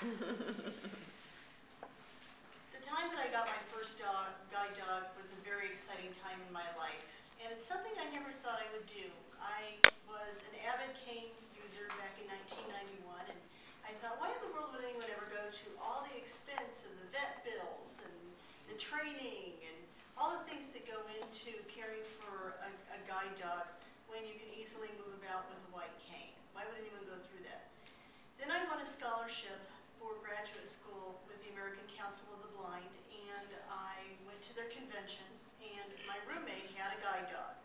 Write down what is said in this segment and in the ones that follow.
The time that I got my first guide dog was a very exciting time in my life, and it's something I never thought I would do. I was an avid cane user back in 1991, and I thought, why in the world would anyone ever go to all the expense of the vet bills and the training and all the things that go into caring for a guide dog when you can easily move about with a white cane? Why would anyone go through that? Then I won a scholarship for graduate school with the American Council of the Blind, and I went to their convention, and my roommate had a guide dog.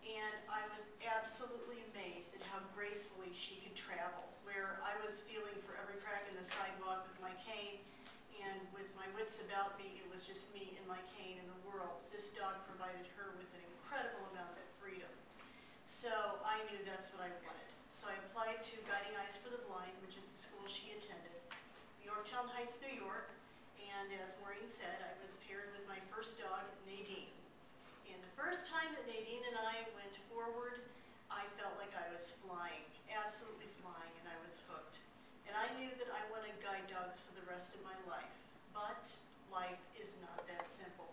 And I was absolutely amazed at how gracefully she could travel, where I was feeling for every crack in the sidewalk with my cane, and with my wits about me, it was just me and my cane in the world. This dog provided her with an incredible amount of freedom. So I knew that's what I wanted. So I applied to Guiding Eyes for the Blind, which is the school she attended, Yorktown Heights, New York, and as Maureen said, I was paired with my first dog, Nadine. And the first time that Nadine and I went forward, I felt like I was flying, absolutely flying, and I was hooked. And I knew that I wanted guide dogs for the rest of my life, but life is not that simple.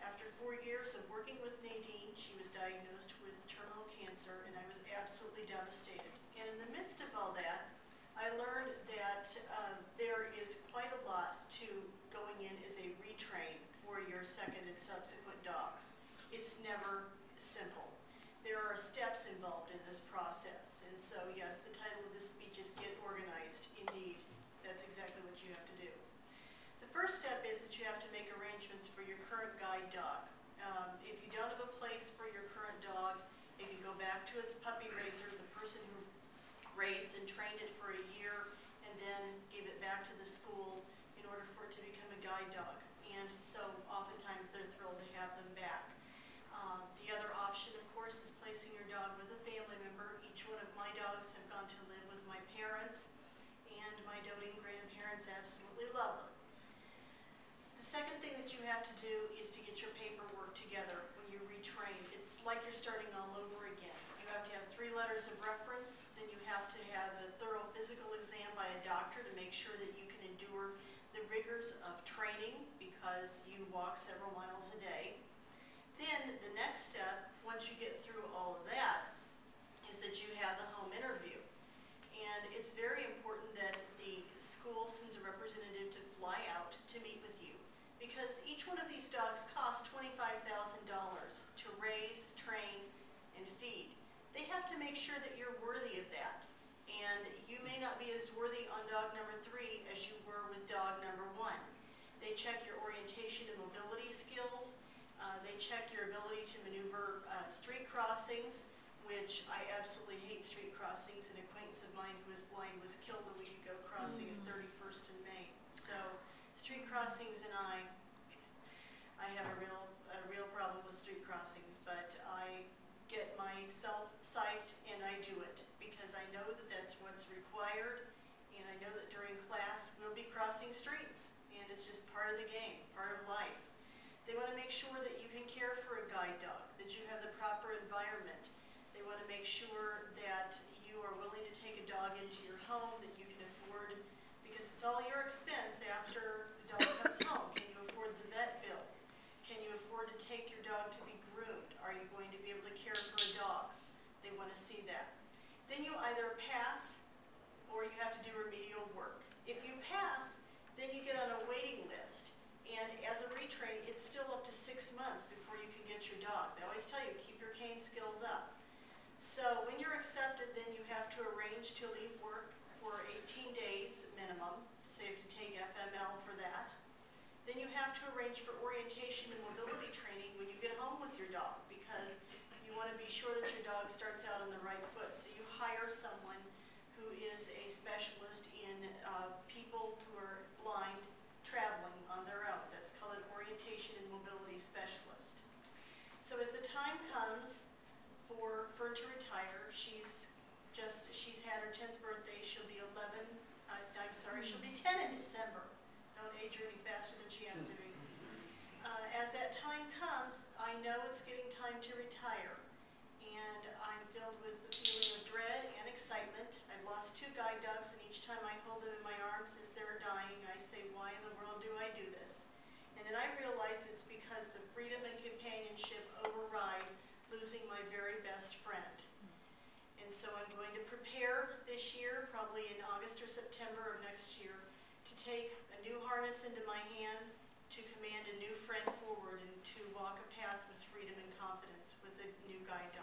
After 4 years of working with Nadine, she was diagnosed with terminal cancer, and I was absolutely devastated. And in the midst of all that, I learned that there is quite a lot to going in as a retrain for your second and subsequent dogs. It's never simple. There are steps involved in this process, and so yes, the title of this speech is Get Organized. Indeed, that's exactly what you have to do. The first step is that you have to make arrangements for your current guide dog. If you don't have a place for your current dog, it can go back to its puppy raiser, the person who raised and trained it for a year, and then gave it back to the school in order for it to become a guide dog. And so oftentimes they're thrilled to have them back. The other option, of course, is placing your dog with a family member. Each one of my dogs have gone to live with my parents, and my doting grandparents absolutely love them. The second thing that you have to do is to get your paperwork together when you retrain. It's like you're starting all over again. You have to have 3 letters of reference, then you have to have a thorough physical exam by a doctor to make sure that you can endure the rigors of training because you walk several miles a day. Then the next step, once you get through all of that, is that you have the home interview. And it's very important that the school sends a representative to fly out to meet with you, because each one of these dogs costs $25,000 to raise, train, and feed. They have to make sure that you're worthy of that. And you may not be as worthy on dog number 3 as you were with dog number 1. They check your orientation and mobility skills. They check your ability to maneuver street crossings, which I absolutely hate street crossings. An acquaintance of mine who is blind was killed a week ago crossing at 31st and Main. So street crossings and I have a real problem with street crossings, but I get myself psyched and I do it because I know that that's what's required, and I know that during class we'll be crossing streets, and it's just part of the game, part of life. They want to make sure that you can care for a guide dog, that you have the proper environment. They want to make sure that you are willing to take a dog into your home, that you can afford, because it's all your expense after the dog comes home. Can you afford the vet bills? Can you afford to take your dog to be groomed? Are you going to be able to care for a dog? They want to see that. Then you either pass or you have to do remedial work. If you pass, then you get on a waiting list. And as a retrain, it's still up to 6 months before you can get your dog. They always tell you, keep your cane skills up. So when you're accepted, then you have to arrange to leave work for 18 days minimum. So you have to take FML for that. Then you have to arrange for orientation and mobility training when you get home with your dog, because you want to be sure that your dog starts out on the right foot. So you hire someone who is a specialist in people who are blind traveling on their own. That's called an orientation and mobility specialist. So as the time comes for her to retire, she's had her 10th birthday. She'll be 11. She'll be 10 in December. Don't age her any faster than she has to be. As that time comes, I know it's getting time to retire, and I'm filled with the feeling of dread and excitement. I've lost 2 guide dogs, and each time I hold them in my arms, arms as they're dying. I say, why in the world do I do this? And then I realized it's because the freedom and companionship override losing my very best friend. And so I'm going to prepare this year, probably in August or September of next year, to take a new harness into my hand, to command a new friend forward, and to walk a path with freedom and confidence with a new guide dog.